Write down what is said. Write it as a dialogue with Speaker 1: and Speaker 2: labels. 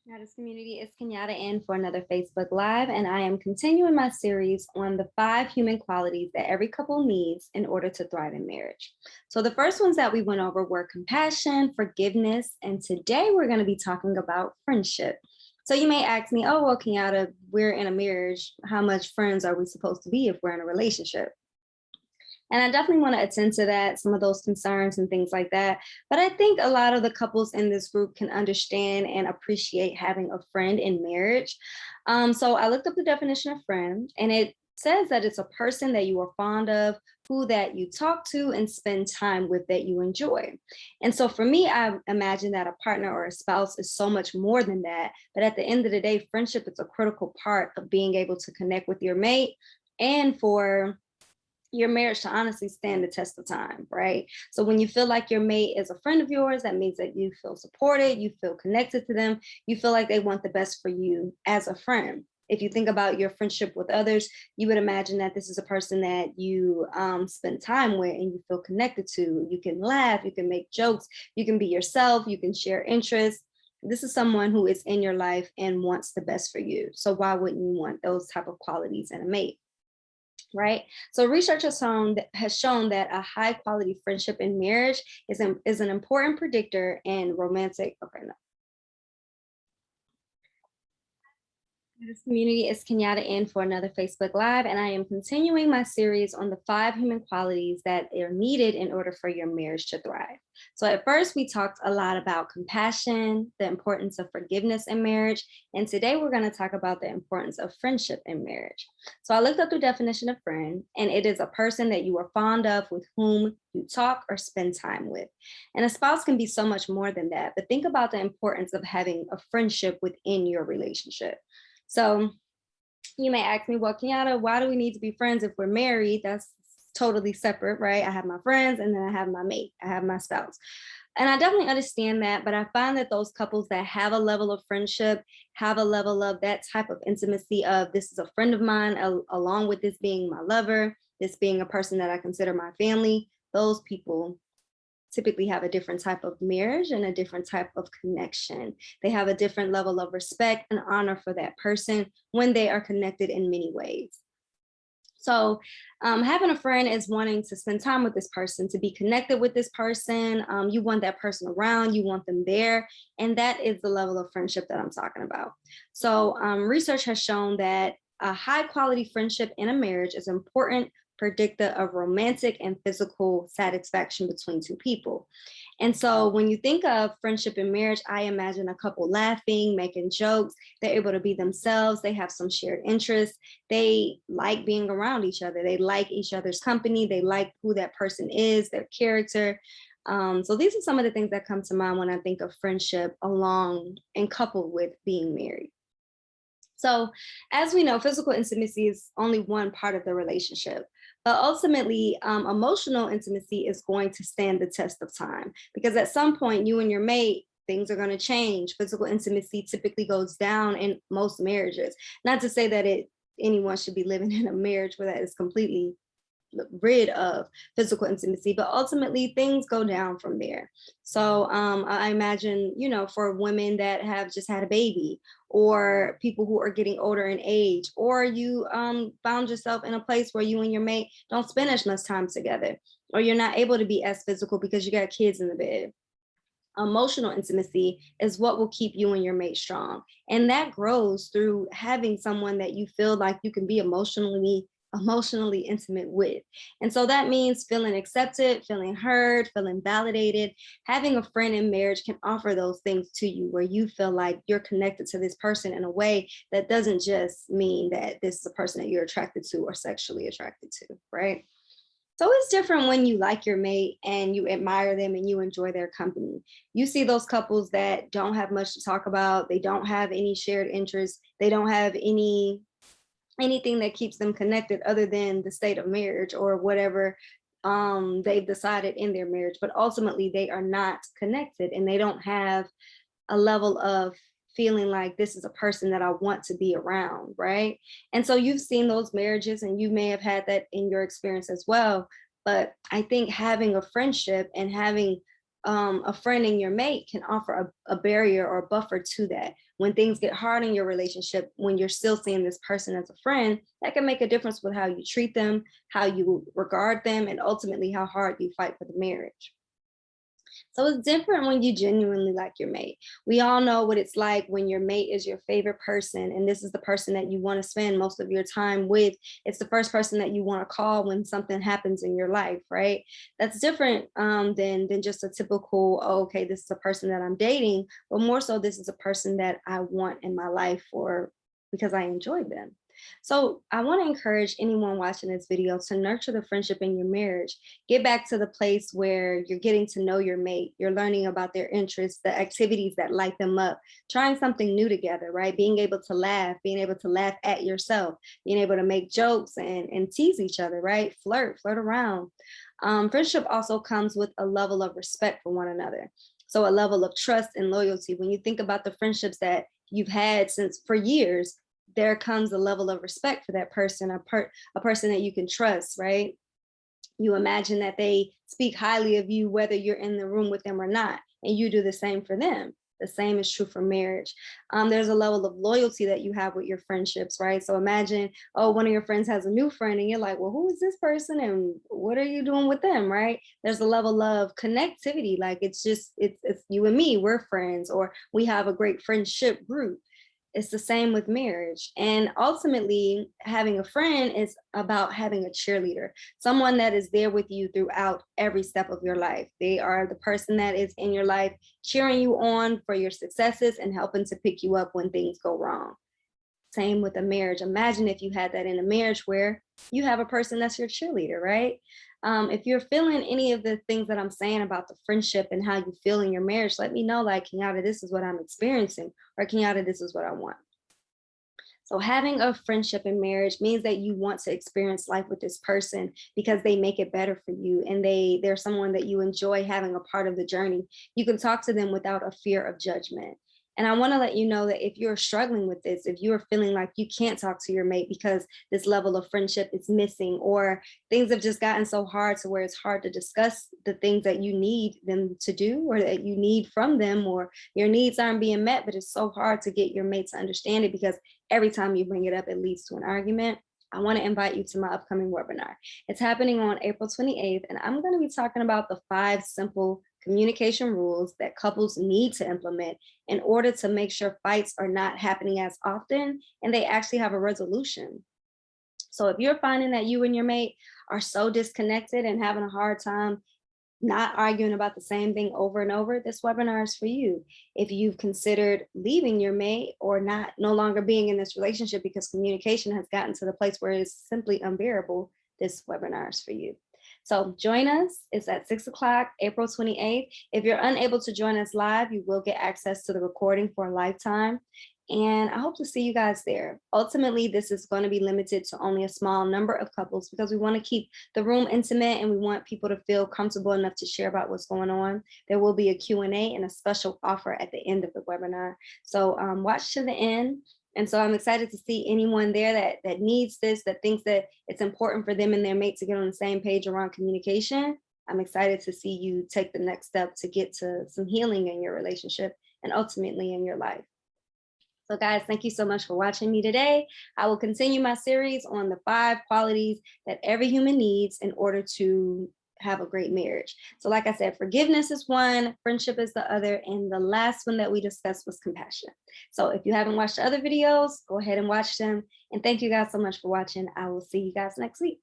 Speaker 1: Kenyatta's community is Kenyatta in for another Facebook Live, and I am continuing my series on the 5 human qualities that every couple needs in order to thrive in marriage. So, the first ones that we went over were compassion, forgiveness, and today we're going to be talking about friendship. So, you may ask me, oh, well, Kenyatta, we're in a marriage. How much friends are we supposed to be if we're in a relationship? And I definitely want to attend to that, some of those concerns and things like that. But I think a lot of the couples in this group can understand and appreciate having a friend in marriage. So I looked up the definition of friend, and it says that it's a person that you are fond of, who that you talk to and spend time with that you enjoy. And so for me, I imagine that a partner or a spouse is so much more than that. But at the end of the day, friendship is a critical part of being able to connect with your mate and for your marriage to honestly stand the test of time, right? So when you feel like your mate is a friend of yours, that means that you feel supported, you feel connected to them, you feel like they want the best for you as a friend. If you think about your friendship with others, you would imagine that this is a person that you spend time with and you feel connected to. You can laugh, you can make jokes, you can be yourself, you can share interests. This is someone who is in your life and wants the best for you. So why wouldn't you want those type of qualities in a mate? Right. So research has shown that a high quality friendship in marriage is an important predictor in romantic. Okay, no. This community is Kenyatta in for another Facebook Live, and I am continuing my series on the 5 human qualities that are needed in order for your marriage to thrive. So, at first, we talked a lot about compassion, the importance of forgiveness in marriage, and today we're going to talk about the importance of friendship in marriage. So, I looked up the definition of friend, and it is a person that you are fond of with whom you talk or spend time with. And a spouse can be so much more than that, but think about the importance of having a friendship within your relationship. So you may ask me, well, Kenyatta, why do we need to be friends if we're married? That's totally separate, right? I have my friends and then I have my mate, I have my spouse. And I definitely understand that, but I find that those couples that have a level of friendship have a level of that type of intimacy of this is a friend of mine, along with this being my lover, this being a person that I consider my family. Those people typically have a different type of marriage and a different type of connection. They have a different level of respect and honor for that person when they are connected in many ways. So, having a friend is wanting to spend time with this person, to be connected with this person. You want that person around, you want them there. And that is the level of friendship that I'm talking about. So, research has shown that a high quality friendship in a marriage is important predictor of romantic and physical satisfaction between two people. And so when you think of friendship in marriage, I imagine a couple laughing, making jokes, they're able to be themselves, they have some shared interests, they like being around each other, they like each other's company, they like who that person is, their character. So these are some of the things that come to mind when I think of friendship along and coupled with being married. So, as we know, physical intimacy is only one part of the relationship, but ultimately, emotional intimacy is going to stand the test of time because at some point, you and your mate, things are going to change. Physical intimacy typically goes down in most marriages. Not to say that anyone should be living in a marriage where that is completely rid of physical intimacy, but ultimately things go down from there. So I imagine, for women that have just had a baby, or people who are getting older in age, or you found yourself in a place where you and your mate don't spend as much time together, or you're not able to be as physical because you got kids in the bed. Emotional intimacy is what will keep you and your mate strong. And that grows through having someone that you feel like you can be emotionally intimate with. And so that means feeling accepted, feeling heard, feeling validated. Having a friend in marriage can offer those things to you where you feel like you're connected to this person in a way that doesn't just mean that this is a person that you're attracted to or sexually attracted to, right? So it's different when you like your mate and you admire them and you enjoy their company. You see those couples that don't have much to talk about, they don't have any shared interests, they don't have anything that keeps them connected other than the state of marriage or whatever they've decided in their marriage, but ultimately they are not connected and they don't have a level of feeling like this is a person that I want to be around, right? And so you've seen those marriages and you may have had that in your experience as well. But I think having a friendship and having a friend and your mate can offer a barrier or a buffer to that. When things get hard in your relationship, when you're still seeing this person as a friend, that can make a difference with how you treat them, how you regard them, and ultimately how hard you fight for the marriage. So it's different when you genuinely like your mate. We all know what it's like when your mate is your favorite person, and this is the person that you want to spend most of your time with. It's the first person that you want to call when something happens in your life, right? That's different than just a typical, oh, okay, this is a person that I'm dating, but more so, this is a person that I want in my life for because I enjoy them. So I want to encourage anyone watching this video to nurture the friendship in your marriage. Get back to the place where you're getting to know your mate, you're learning about their interests, the activities that light them up, trying something new together, right? Being able to laugh, being able to laugh at yourself, being able to make jokes and tease each other, right? Flirt around. Friendship also comes with a level of respect for one another. So a level of trust and loyalty. When you think about the friendships that you've had since for years, there comes a level of respect for that person, a person that you can trust, right? You imagine that they speak highly of you, whether you're in the room with them or not, and you do the same for them. The same is true for marriage. There's a level of loyalty that you have with your friendships, right? So imagine, oh, one of your friends has a new friend, and you're like, well, who is this person, and what are you doing with them, right? There's a level of connectivity, like it's you and me, we're friends, or we have a great friendship group. It's the same with marriage. And ultimately, having a friend is about having a cheerleader, someone that is there with you throughout every step of your life. They are the person that is in your life, cheering you on for your successes and helping to pick you up when things go wrong. Same with a marriage. Imagine if you had that in a marriage where you have a person that's your cheerleader, right? If you're feeling any of the things that I'm saying about the friendship and how you feel in your marriage, let me know, like, Kenyatta, this is what I'm experiencing, or Kenyatta, this is what I want. So having a friendship in marriage means that you want to experience life with this person because they make it better for you, and they're someone that you enjoy having a part of the journey. You can talk to them without a fear of judgment. And I want to let you know that if you're struggling with this, if you're feeling like you can't talk to your mate because this level of friendship is missing, or things have just gotten so hard to where it's hard to discuss the things that you need them to do or that you need from them, or your needs aren't being met, but it's so hard to get your mate to understand it because every time you bring it up, it leads to an argument. I want to invite you to my upcoming webinar. It's happening on April 28th, and I'm going to be talking about the 5 simple communication rules that couples need to implement in order to make sure fights are not happening as often and they actually have a resolution. So if you're finding that you and your mate are so disconnected and having a hard time not arguing about the same thing over and over, this webinar is for you. If you've considered leaving your mate or no longer being in this relationship because communication has gotten to the place where it's simply unbearable, this webinar is for you. So join us. It's at 6 o'clock, April 28th. If you're unable to join us live, you will get access to the recording for a lifetime. And I hope to see you guys there. Ultimately, this is going to be limited to only a small number of couples because we want to keep the room intimate and we want people to feel comfortable enough to share about what's going on. There will be a Q&A and a special offer at the end of the webinar. So watch to the end. And so I'm excited to see anyone there that needs this, that thinks that it's important for them and their mate to get on the same page around communication. I'm excited to see you take the next step to get to some healing in your relationship and ultimately in your life. So guys, thank you so much for watching me today. I will continue my series on the 5 qualities that every human needs in order to have a great marriage. So like I said, forgiveness is one, friendship is the other, and the last one that we discussed was compassion. So if you haven't watched the other videos, go ahead and watch them. And thank you guys so much for watching. I will see you guys next week.